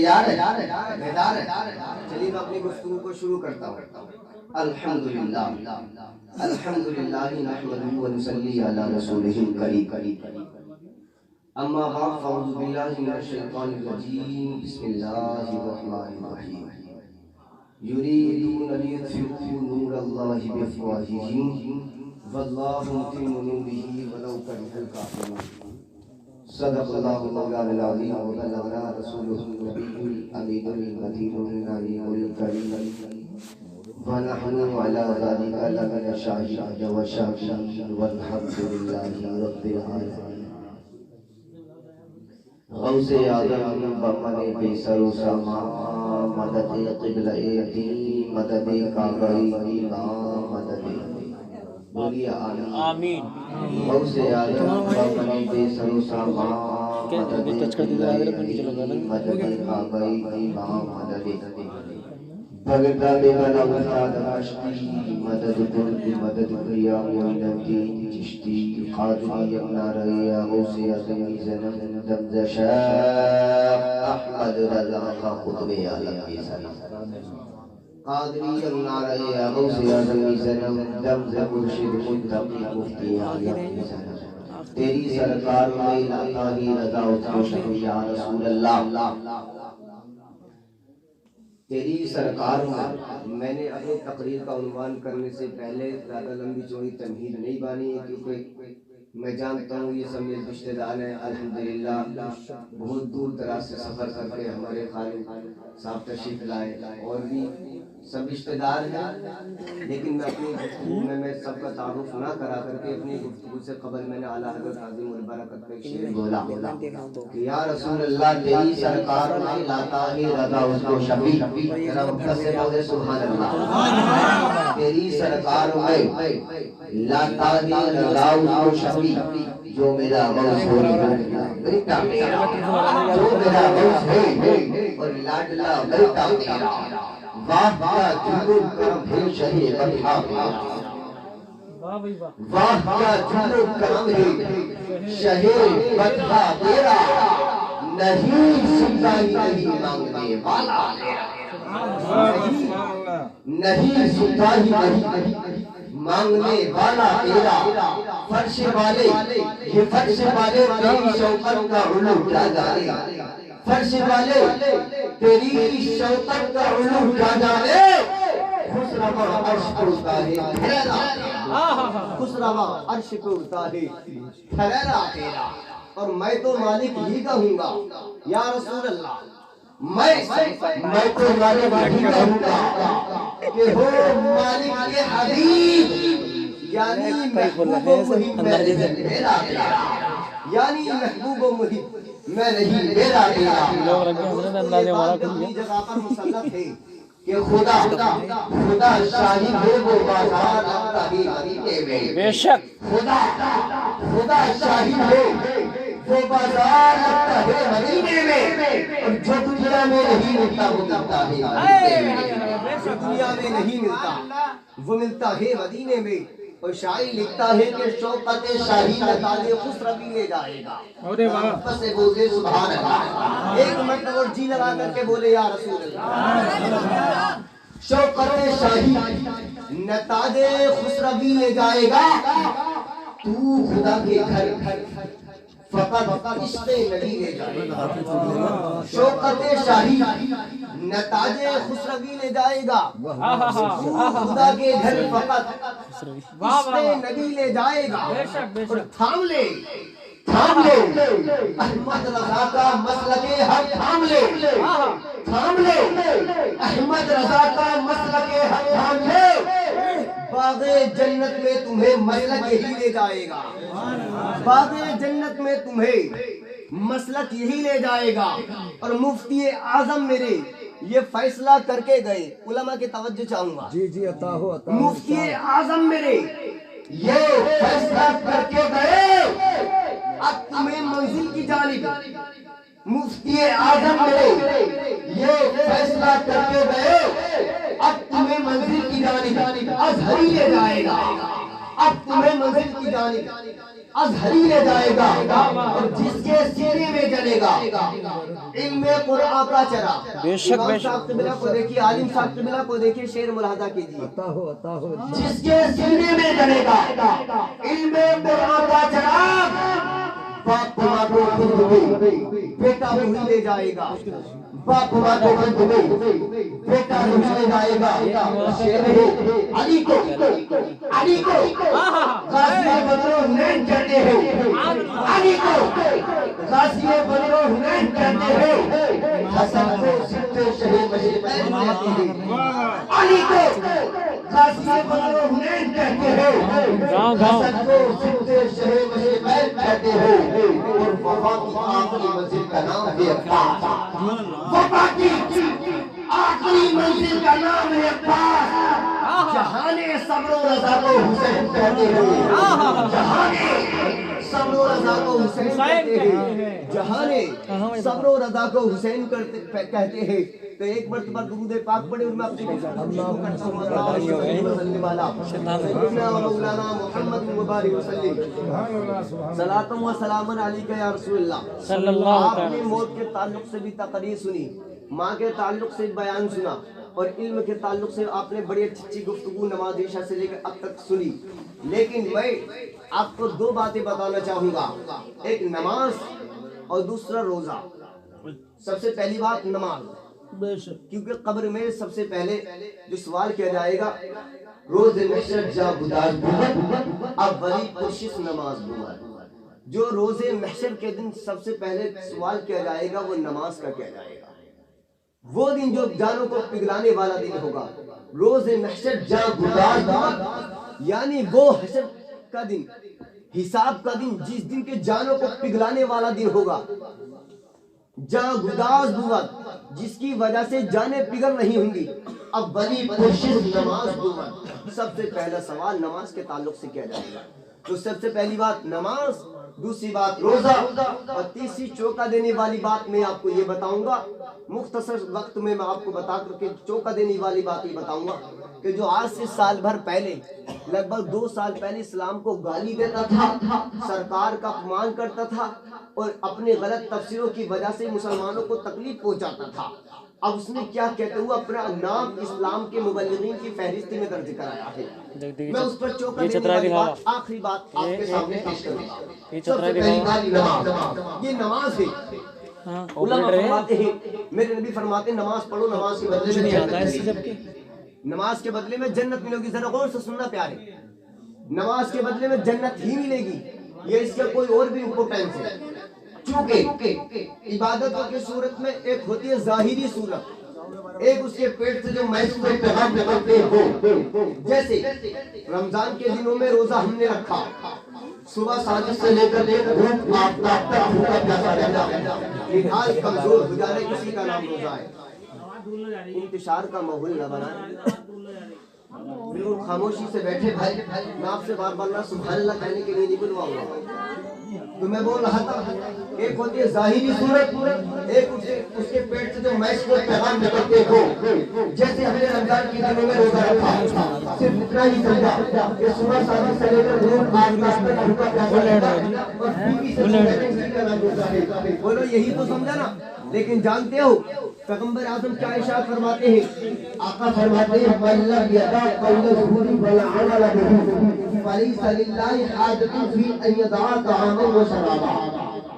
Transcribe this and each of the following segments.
تیار ہے؟ بیدار ہے؟ چلیے میں اپنی گفتگو کو شروع کرتا ہوں. الحمدللہ الحمدللہ نحمدہ و نصلی علی رسولہ الکریم. اما بعد فاعوذ باللہ من الشیطان الرجیم. بسم اللہ الرحمن الرحیم. یریدون لیطفئوا نور اللہ بافواہہم واللہ متم نورہ ولو کرہ الکافرون. صدق اللہ مولانا العظیم وبلغنا رسولہ النبی الامین المتین النبی الکریم ونحن علی ذلک لمن الشاہدین والشاکرین والحمد للہ رب العالمین. غوث اعظم بمن بے سر و سما مدد قبلہ دین مدد کعبہ امام مدد. بولیے آمین. غوث اعظم بمن بے سر و سما مدد قبلہ دین مدد کعبہ امام مدد. بغداد بنا وفاد عشقی مدد قرب مدد قیا معین الدین چشتی قادری نارے غوث اعظم زنم دمز شیخ احمد رضا کا قطب عالم کی سلام. قادری نارے غوث اعظم زنم دمز مرشد متقی مفتی عالم کی سلام. تیری سرکار میں لاتا ہی رضا اس کو شفیع یا رسول اللہ. تیری سرکار میں نے اپنی تقریر کا عنوان کرنے سے پہلے زیادہ لمبی چوڑی تمہید نہیں بانی ہے کیونکہ میں جانتا ہوں یہ سب میرے رشتہ دار ہیں. الحمدللہ بہت دور دراز سے سفر کر کے ہمارے خالد صاحب تشریف لائے اور بھی سب رشتہ دار ہیں. لیکن میں اپنی گفتگو میں سب کا تعارف نہ کرا کر کے اپنی گفتگو سے قبل میں نے اعلیٰ حضرت عظیم البرکت کا ایک شعر بولا کہ یا رسول اللہ تیری سرکار میں لاتا ہی رضا اس کو شفیع. ذرا وقت سے بولے سبحان اللہ. تیری سرکار میں لاتا ہی رضا اس کو شفیع. جو میرا غوث ہو بیٹا میرا جو میرا غوث ہے اور لاڈلا بیٹا تیرا. واہ کیا جنوب کرم ہے شہ بطحا میرا. واہ کیا جنوب کرم ہے شہ بطحا تیرا. نہیں سنتا ہی نہیں مانگنے والا تیرا. نہیں سنتا ہی نہیں مانگنے والا تیرا. فرش والے یہ فرش والے تیری شوکت کا علو کیا جانے. فرش والے تیری شوکت کا علو کیا جانے. خسروا عرش پر اڑتا ہے ٹھہرا. خسروا عرش پر اڑتا ہے ٹھہرا تیرا. اور میں تو مالک ہی کہوں گا یا رسول اللہ. میں تو مالک ہی کہوں گا کہ ہو مالک کے حبیب یعنی محبوب و محب میں نہیں میرا تیرا. یعنی محبوب و محب میں نہیں میرا تیرا. اپنی جگہ پر مسلط ہے کہ خدا شاہد ہے وہ بازار لگتا ہے مدینے میں. بے شک خدا شاہد ہے وہ بازار لگتا ہے مدینے میں. اور جو دنیا میں نہیں ملتا وہ ملتا ہے مدینے میں. جو دنیا میں نہیں ملتا وہ ملتا ہے مدینے میں. اور شاعر لکھتا ہے کہ شوکت شاہی تاج خسروی لے جائے گا. بس بولے سبحان اللہ. ایک مرتبہ اور جی لگا کر کے بولے یا رسول اللہ. شوکت شاہی تاج خسروی لے جائے گا. تو خدا کے گھر فقط عشق نبی لے جائے گا. شوکت شاہی تاج خسروی لے جائے گا. خدا کے گھر فقط عشق نبی لے جائے گا. اور تھام لے احمد رضا کا مسلک حق. تھام لے احمد رضا کا مسلک حق. تھام لے باغ جنت میں تمہیں مسلک یہی لے جائے گا. باغ جنت میں تمہیں مسلک یہی لے جائے گا. اور مفتی اعظم میرے یہ فیصلہ کر کے گئے. علماء کی توجہ چاہوں گا. جی عطا ہو. مفتی اعظم میرے یہ فیصلہ کر کے گئے اب تمہیں منزل کی جانب. مفتی اعظم میرے یہ فیصلہ کر کے گئے اب تمہیں منزل کی جانب ازہری لے جائے گا. اب تمہیں منزل کی جانب ازہری لے جائے گا اور جس کے سینے میں جلے گا علم قرآن کا چرا. امام صاحب قبلہ کو دیکھیے، عالم صاحب قبلہ کو دیکھیے، شعر ملاحظہ کیجیے. جس کے سینے میں جلے گا علم قرآن کا چراغ، باپ ماں کو خود گئی بیٹا وہی لے جائے گا. باپ ماں کو خود گئی بیٹا وہی لے جائے گا. شعر ہے علی کو غازی بدر و حنین کہتے ہیں، علی کو غازی بدر و حنین کہتے ہیں، حسن کو ستے شہ مشرقین کہتے ہیں. علی کو غازی بدر و حنین کہتے ہیں، حسن کو ستے شہ مشرقین کہتے ہیں. اور وفا کی آخری منزل کا نام ہے عباس. وفا کی آخری منزل کا نام ہے عباس. جہان صبر و رضا کو حسین کہتے ہیں، جہان صبر و رضا کو حسین کہتے ہیں، جہان صبر و رضا کو حسین کہتے ہیں. تو ایک مرتبہ درود پاک پڑھے اور میں اپنی مولانا محمد مبارک وسلم صلاۃ و سلام علیک یا رسول اللہ صلی اللہ علیہ وسلم. آپ نے موت کے تعلق سے بھی تقریر سنی، ماں کے تعلق سے بیان سنا، اور علم کے تعلق سے آپ نے بڑی اچھی گفتگو نماز عشاء سے لے کر اب تک سنی. لیکن میں آپ کو دو باتیں بتانا چاہوں گا، ایک نماز اور دوسرا روزہ. سب سے پہلی بات نماز، کیونکہ قبر میں سب سے پہلے جو سوال کیا جائے گا، روز محشر جا گداز بود اولی پرشش نماز بود. جو روز محشر کے دن سب سے پہلے سوال کیا جائے گا وہ نماز کا کیا جائے گا. وہ دن جو جانوں کو پگھلانے والا دن ہوگا، روز محشر جا گداز بود، یعنی وہ حشر کا دن، حساب کا دن، جس دن کے جانوں کو پگھلانے والا دن ہوگا. جا گداز بود، جس کی وجہ سے جانیں پگھل رہی ہوں گی. اب ولی پرشش نماز بود. سب سے پہلا سوال نماز کے تعلق سے کیا جائے گا. تو سب سے پہلی بات نماز، دوسری بات روزہ، اور تیسری چوکا دینے والی بات میں آپ کو یہ بتاؤں گا. مختصر وقت میں آپ کو بتا کر کے چوکا دینے والی بات یہ بتاؤں گا کہ جو آج سے سال بھر پہلے، لگ بھگ 2 سال پہلے اسلام کو گالی دیتا تھا، سرکار کا اپمان کرتا تھا اور اپنے غلط تفسیروں کی وجہ سے مسلمانوں کو تکلیف پہنچاتا تھا، اب اس نے کیا کہتے ہوئے اپنا نام اسلام کے مبلغین کی فہرست میں درج کرایا ہے. میں اس پر چوکا دینے والی بات، آخری بات آپ کے سامنے پیش کروں گا. سب سے پہلی بات نماز، یہ نماز ہے. علماء فرماتے ہیں، میرے نبی فرماتے ہیں نماز پڑھو، نماز کے بدلے میں جنت ملے گی. نماز کے بدلے میں جنت ملے گی. ذرا غور سے سننا پیارے، نماز کے بدلے میں جنت ہی ملے گی، یہ اس کا کوئی اور بھی امپورٹنس ہے. چونکہ عبادتوں کی صورت میں ایک ہوتی ہے ظاہری صورت، ایک اس کے پیٹ سے جو محسوس پیغام نکلتے ہو. جیسے رمضان کے دنوں میں روزہ ہم نے رکھا، صبح ساجد سے لے کر دھوپ آفتاب تک بھوکا پیاسا رہنا، نڈھال کمزور ہو جانے کسی کا نام روزہ ہے. انتشار کا ماحول نہ بنائیں، بالکل خاموشی سے بیٹھے. بھائی میں آپ سے بار بار سبحان اللہ کہنے کے لیے نہیں بلواؤں گا. تو میں بول رہا تھا ایک ہوتی ہے ظاہری صورت، ایک اس کے پیٹ سے جو محسوس پیغام نکلتے ہو. جیسے ہم نے رمضان کے دنوں میں روزہ رکھا، صرف اتنا ہی سمجھا کہ صبح ساجد سے لے کر دھوپ آفتاب تک بھوکا پیاسا رہنا اور بیوی سے کسی کا نام روزہ ہے. بولو یہی تو سمجھا نا. لیکن جانتے ہو پیغمبر اعظم کیا ارشاد فرماتے ہیں؟ آقا فرماتے ہیں من لم يدع قول الزور والعمل به فليس لله حاجة في ان يدع طعاما وشرابا.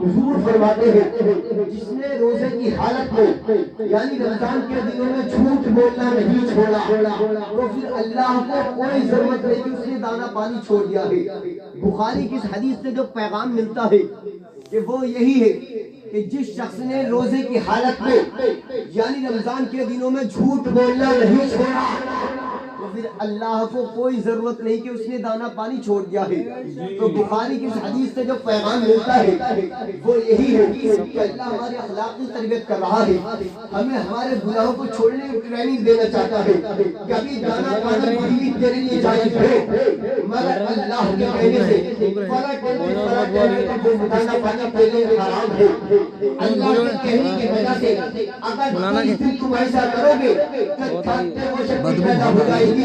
حضور فرماتے ہیں جس نے روزے کی حالت میں یعنی رمضان کے دنوں میں جھوٹ بولنا نہیں چھوڑا تو پھر اللہ کو کوئی ضرورت نہیں کہ اس نے دانا پانی چھوڑ دیا ہے. بخاری کی اس حدیث سے جو پیغام ملتا ہے کہ وہ یہی ہے کہ جس شخص نے روزے کی حالت میں یعنی رمضان کے دنوں میں جھوٹ بولنا نہیں چھوڑا تو پھر اللہ کو کوئی ضرورت نہیں کہ اس نے دانا پانی چھوڑ دیا ہے. تو بخاری کی اس حدیث سے جو پیغام ملتا ہے وہ یہی ہے کہ اللہ ہماری اخلاقی تربیت کر رہا ہے، ہمیں ہمارے گناہوں کو چھوڑنے کی ٹریننگ دینا چاہتا ہے. کبھی دانا پانی بھی تیرے لیے جائز ہے مگر اللہ کے کہنے سے دانا پانی پہلے حرام ہے. اللہ کے کہنے کی وجہ سے اگر تم ایسا کرو گے تو پیدا ہو جائے گی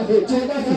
1400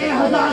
1000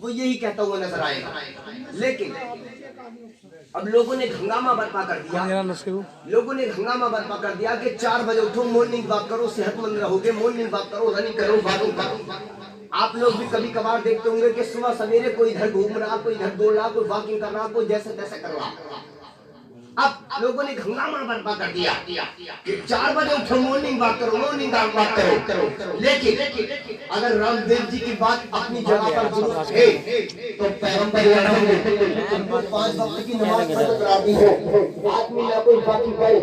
وہ یہی کہتا ہوا نظر آئے گا. لیکن اب لوگوں نے ہنگامہ برپا کر دیا، لوگوں نے ہنگامہ برپا کر دیا کہ 4 بجے اٹھو، مارننگ واک کرو، صحت مند رہو گے، مارننگ واک کرو، رننگ کرو، واکنگ کرو. آپ لوگ بھی کبھی کبھار دیکھتے ہوں گے کہ صبح سویرے کوئی ادھر گھوم رہا، کوئی ادھر دوڑ رہا، کوئی واکنگ کر رہا، کوئی جیسے تیسے کر رہا. اب لوگوں نے ہنگامہ برپا کر دیا کہ 4 بجے اٹھو، مارننگ واک کرو، مارننگ واک کرو. لیکن اگر رام دیو جی کی بات اپنی جگہ پر درست ہے تو پیغمبر اعظم نے 5 وقت کی نماز فرض کرا دی ہے. آدمی نہ کوئی باقی کرے،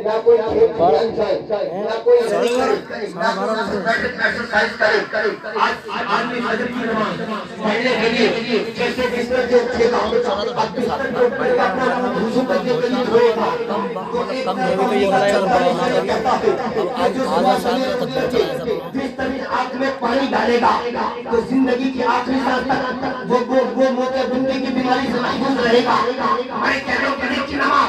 نہ کوئی کھیل کھیل جائے، نہ کوئی رننگ کرے، نہ کوئی ایکسرسائز کرے. آدمی فجر کی نماز پڑھنے کے لیے جیسے بستر سے اٹھے گا، اب بستر کے اوپر اپنا وضو کرنے کے لیے دھوئے گا تو ایک آنکھ میں پانی ڈالے گا تو زندگی کی آخری سال تک وہ موتے بندے کی بیماری سے محفوظ رہے گا. میں کہہ رہا ہوں کہ کی نماز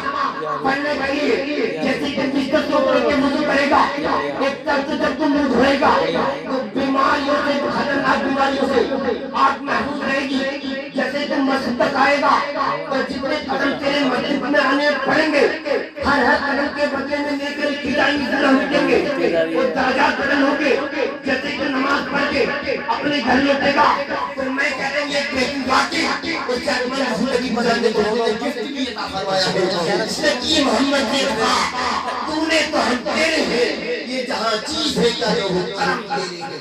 پڑھنے کے لیے جیسے کہ بستر سے اوپر کے وضو کرے گا، ایک طرف سے جب تم منہ دھوئے گا تو بیماریوں سے، خطرناک بیماریوں سے آنکھ محفوظ رہے گی. جیسے تم مسجد تک آئے گا تو جتنے قدم تیرے مسجد میں آنے پڑیں گے، ہر قدم کے بدلے میں لے کر کھجائیں گے، مٹیں گے، وہ درجات بدل ہوں گے. جیسے کہ نماز پڑھ کے اپنے گھر لوٹے گا تو میں کہہ رہا ہوں یہ ایک واقعی اس سے اجمل زندگی گزارنے کو ہم نے گفٹ بھی عطا فرمایا ہے. اس نے کی محمد نے کہا تو نے تو ہم تیرے ہیں، یہ جہاں چیز ہے کیا جو کرم تیرے ہے.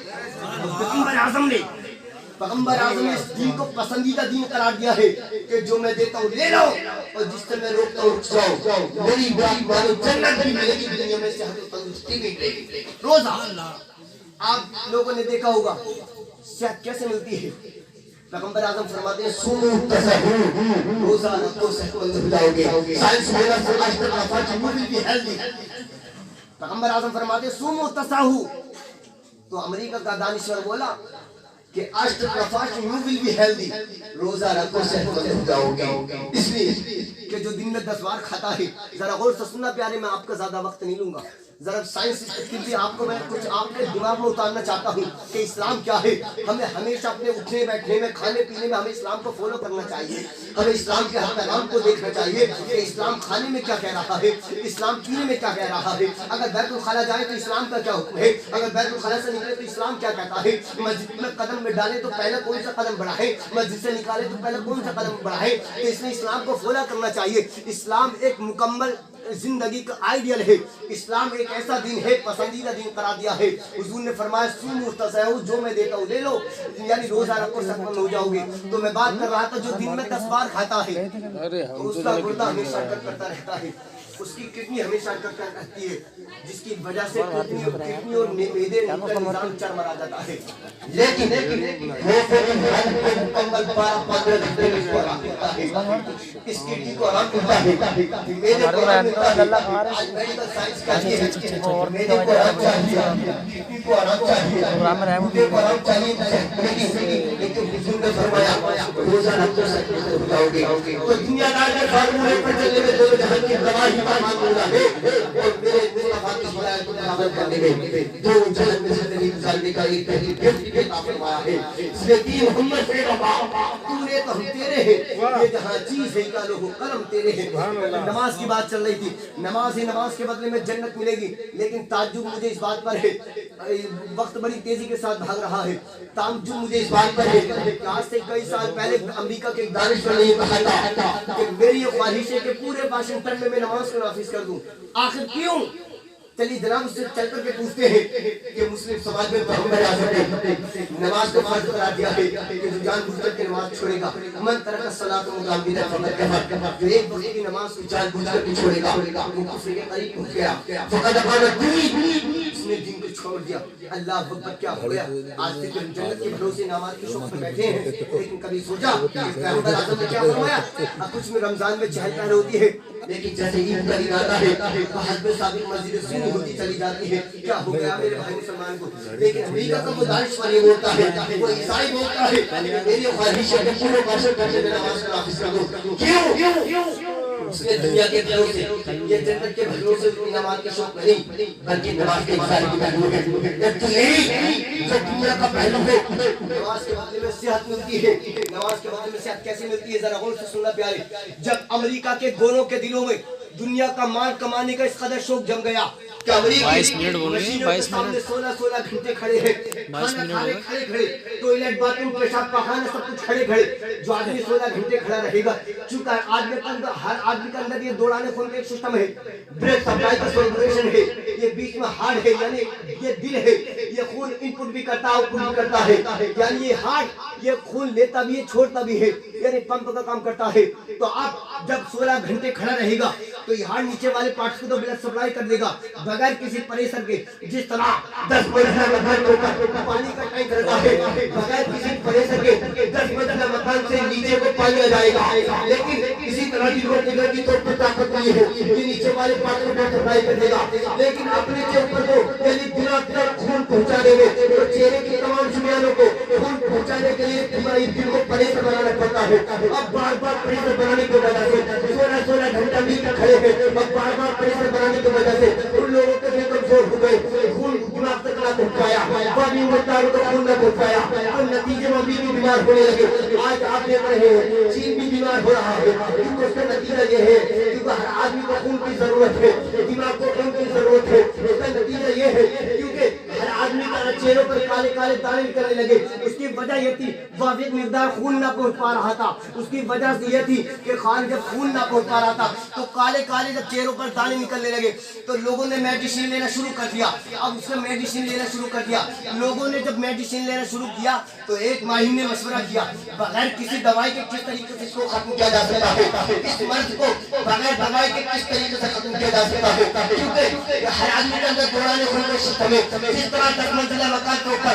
پیغمبر اعظم نے اس دین کو پسندیدہ دین قرار دیا ہے کہ جو میں دیتا ہوں لے لو اور جس سے میں روکتا ہوں رک جاؤ. میری بات مانو، جنت بھی ملے گی، دنیا میں صحت و تندرستی بھی ملے گی. روزہ آپ لوگوں نے دیکھا ہوگا صحت کیسے ملتی ہے. پیغمبر اعظم فرماتے ہیں سومو تصحو، روزہ رکھو صحت مند ہو جاؤ گے. سائنس میرا فرماش کر رہا تھا you will be healthy. پیغمبر اعظم فرماتے ہیں سومو تصحو. تو امریکہ کا دانشور بولا کہ you will be healthy، روزہ رکھو صحت مند ہو جاؤ گے. اس لیے کہ جو دن میں 10 بار کھاتا ہے، ذرا غور سے سننا پیارے، میں آپ کا زیادہ وقت نہیں لوں گا. ذرا سائنس بھی آپ کو میں کچھ آپ کے دماغ میں اتارنا چاہتا ہوں کہ اسلام کیا ہے. ہمیں ہمیشہ اپنے اٹھنے بیٹھنے میں، کھانے پینے میں ہمیں اسلام کو فالو کرنا چاہیے. ہمیں اسلام کے ہر پیغام کو دیکھنا چاہیے کہ اسلام کھانے میں کیا کہہ رہا ہے، اسلام پینے میں کیا کہہ رہا ہے. اگر بیت الخلا جائے تو اسلام کا کیا حکم ہے، اگر بیت الخلا سے نکلے تو اسلام کیا کہتا ہے. مسجد میں قدم میں ڈالے تو پہلے کون سا قدم بڑھائے، مسجد سے نکالے تو پہلے کون سا قدم بڑھائے. تو اس نے اسلام کو فالو کرنا چاہیے. اسلام ایک مکمل زندگی کا آئیڈیل ہے. اسلام ایک ایسا دین ہے، پسندیدہ دین قرار دیا ہے. حضور نے فرمایا سومو تصحو، جو میں دیتا ہوں لے لو، یعنی روزہ رکھو صحت مند ہو جاؤ گے. تو میں بات کر رہا تھا جو دن میں 10 بار کھاتا ہے تو اس کا گردہ ہمیشہ حرکت کرتا رہتا ہے، اس کی کڈنی ہمیشہ حرکت کرتی رہتی ہے، جس کی وجہ سے کڈنی اور معدے کا نظام چرمرا جاتا ہے. لیکن وہ مکمل 12-15 گھنٹے میں اس کو آرام ملتا ہے، اس کڈنی کو آرام ملتا ہے، معدے کو آرام ملتا ہے. آج میڈیکل سائنس کہتی ہے معدے کو آرام چاہیے، کڈنی کو آرام چاہیے، معدے کو آرام چاہیے. لیکن حضور نے فرمایا روزہ رکھو صحت مند ہو جاؤ گے. تو دنیا دار کے فارمولے پر چلنے میں دو جہان کی گواہی کا معاملہ ہے اور میرے مصطفیٰ کی ہدایت کو مطابق کرنے میں دو جہان میں زندگی گزارنے کا ایک بہترین گفٹ عطا فرمایا ہے. اس لیے کہ محمد سے تو نے تو ہم تیرے ہیں، یہ جہاں چیز ہے کا لوہ قلم تیرے ہیں. نماز کی بات چل رہی تھی. نماز ہی نماز کے بدلے میں جنت ملے گی. لیکن تعجب مجھے اس بات پر ہے، وقت بڑی تیزی کے ساتھ بھاگ رہا ہے. تعجب مجھے اس بات پر ہے کہ آج سے کئی سال پہلے امریکہ کے ایک دانشور نے یہ کہا تھا کہ میری یہ خواہش ہے کہ پورے واشنگٹن میں نماز کو نافذ کر دوں. آخر کیوں؟ چلیے جناب اس سے چل کر کے پوچھتے ہیں کہ مسلم سماج میں پیغمبر اعظم نے نماز کو فرض قرار دیا ہے کہ جو جان بوجھ کر کے نماز چھوڑے گا، من ترک الصلاۃ متعمدا فقد کفر، جو ایک وقت کی نماز کو جان بوجھ کر کے چھوڑے گا وہ کفر کے قریب پہنچ گیا. فقد ابان الدین، اس نے دین کو چھوڑ دیا. اللہ اکبر، کیا ہو گیا؟ آج سے ہم جنت کے بھروسے نماز کے شوق میں بیٹھے ہیں، لیکن کبھی سوچا کہ پیغمبر اعظم نے کیا فرمایا؟ اب کچھ میں رمضان میں چہل پہل ہوتی ہے، لیکن جیسے عید کا دن آتا ہے تو حسب ثابت مسجد سنی ہوتی چلی جاتی ہے. کیا ہو گیا میرے بھائی مسلمان کو؟ لیکن امریکہ کا وہ دانشور یہ بولتا ہے، وہ عیسائی بولتا ہے میری خواہش ہے کہ پورے باشر کرنے میں نماز کو نافذ کر دو. کیوں؟ اس نے دنیا کے بھلوں سے، یہ جنت کے بھلوں سے نماز کے شوق نہیں بلکہ نماز کے مسائل کی محبوب ہے. جب تو نہیں دنیا کا پہلو ہے. نماز کے بدلے میں صحت ملتی ہے. نماز کے بدلے میں صحت کیسے ملتی ہے ذرا غور سے سننا پیارے. جب امریکہ کے گوروں کے دلوں میں دنیا کا مال کمانے کا اس قدر شوق جم گیا کہ امریکی مشینوں کے سامنے 16 گھنٹے کھڑے ہیں, کھانا کھانے کھڑے, ٹوائلٹ باتھ روم پیشاب پاخانہ سب کچھ کھڑے. جو آدمی 16 گھنٹے کھڑا رہے گا, چونکہ ہر آدمی کے اندر یہ دوڑانے خون کا ایک سسٹم ہے, بلڈ سپلائی کا سرکولیشن ہے, یہ بیچ میں ہارٹ ہے یعنی یہ دل ہے, یہ خون ان پٹ بھی کرتا ہے آؤٹ پٹ بھی کرتا ہے, یعنی یہ ہارٹ یہ خون لیتا بھی ہے چھوڑتا بھی ہے, یعنی پمپ کا کام کرتا ہے. تو آپ جب 16 گھنٹے کھڑا رہے گا تو یہ ہارٹ نیچے والے پارٹس کو تو بلڈ سپلائی کر دے گا بغیر کسی پریشر کے. جس طرح 10 منٹ پانی کا ٹینک رہتا ہے بغیر کسی پریشر کے 10 منٹ مکان سے نیچے کو پانی آ جائے گا, لیکن اسی طرح کی روٹی تو طاقت نہیں ہے یہ نیچے والے پارٹس کو بلڈ سپلائی کر دے گا. لیکن اپنے اوپر کو یعنی دماغ تک خون پہنچانے میں اور چہرے کی تمام شریانوں کو خون پہنچانے کے لیے ہماری دل کو پریشر بنانا پڑتا ہے. اب بار بار پریشر بنانے کی وجہ سے 16 گھنٹہ نیچے کھڑے ہیں, اب بار بار پریشر بنانے کی وجہ سے ان لوگوں کے لیے کمزور ہو گئے, خون دماغ تک نہ پہنچایا, باقی مرداروں کو خون نہ پہنچایا, اور نتیجے میں بھی بیمار ہونے لگے. آج آپ دیکھ رہے ہیں چین بھی بیمار ہو رہا ہے, کیونکہ اس کا نتیجہ یہ ہے کیونکہ ہر آدمی کو خون کی ضرورت ہے, دماغ کو خون کی ضرورت ہے. اس کا نتیجہ یہ ہے کیونکہ ہر آدمی کا چہروں پر کالے کالے دانے نکلنے لگے. اس کی وجہ یہ تھی واجب مقدار خون نہ پہنچ پا رہا تھا. اس کی وجہ سے یہ تھی کہ خان جب خون نہ پہنچ پا رہا تھا تو کالے کالے جب چہروں پر دانے نکلنے لگے تو لوگوں نے میڈیسن لینا شروع کر دیا. اب اس نے میڈیسن لینا شروع کر دیا. لوگوں نے جب میڈیسن لینا شروع کیا تو ایک ماہر نے مشورہ کیا بغیر کسی دوائی کے کس طریقے سے اس کو ختم کیا جا سکتا ہے, اس مرض کو بغیر دوائی کے کس طریقے سے ختم کیا جا سکتا ہے. کیونکہ ہر آدمی کے اندر دوڑانے خون کا سسٹم ہے. جس طرح 10 منزلہ مکان کے اوپر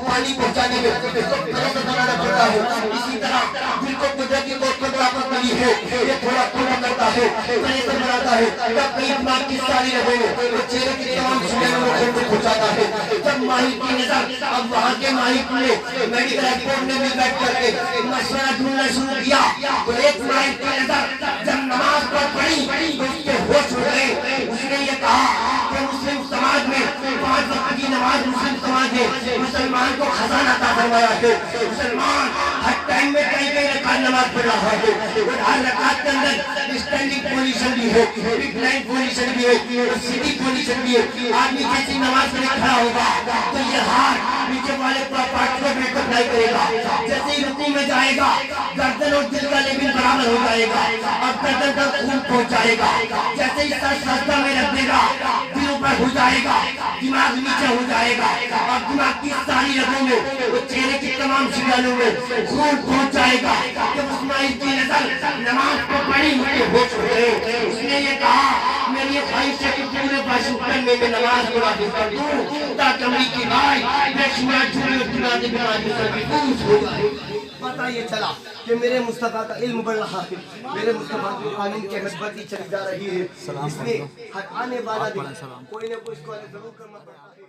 پانی پہنچانے میں پریشر بنانا پڑتا ہے, اسی طرح دل کو قدرتی طور پر طاقت ملی ہے, یہ تھوڑا پورا کرتا ہے, پریشر بناتا ہے, تب کئی دماغ کی ساری رگوں میں اور چہرے کی تمام شریانوں میں خون کو پہنچاتا ہے. جب ماہر کی نظر اب وہاں کے ماہر نے میڈیکل رپورٹ میں بھی بیٹھ کر کے مشورہ ڈھونڈنا شروع کیا تو ایک ماہر کی نظر جب نماز پر پڑھی تو اس کے ہوش اڑ گئے. اس نے یہ کہا کہ مسلم سماج میں 5 وقت کی نماز مسلم سماج ہے مسلمان کو خزانہ عطا فرمایا ہے. مسلمان ہر ٹائم میں کئی رکعت نماز پڑھ رہا ہے اور ہر رکعت کے اندر اسٹینڈنگ پوزیشن بھی ہے, ریکلائن پوزیشن بھی ہے اور سیٹنگ پوزیشن بھی ہے. آدمی جیسی نماز پڑھ کھڑا ہوگا تو یہ ہاتھ نیچے والے پارٹ کو بریک اپ نہیں کرے گا. جیسے ہی رکوع میں جائے گا گردن اور دل کا لیول برابر ہو جائے گا, اب گردن تک خون پہنچ جائے گا. جیسے ہی سر سجدہ میں رکھ دے گا دل اوپر ہو جائے گا, دماغ نیچے ہو جائے گا, اور دماغ کی ساری رگوں میں اور چہرے کی تمام شریانوں میں خون پہنچ جائے گا. جب اسماعیل کی نظر نماز کو پڑھی ہوئے ہوش ہو گئے, اس نے یہ کہا میری خواہش ہے کہ پورے واشنگٹن میں نماز کو نافذ کر دوں تاکہ امریکی بھائی بے شمار جھوٹے اور جنازے بیماری سے محفوظ ہو جائے. پتہ یہ چلا کہ میرے مصطفیٰ کا علم بڑھ رہا ہے, میرے مصطفیٰ کی قانون کی نسبت چلی جا رہی ہے. اس میں ہر آنے والا دن کوئی نہ کوئی اس کو ضرور کرنا پڑتا ہے.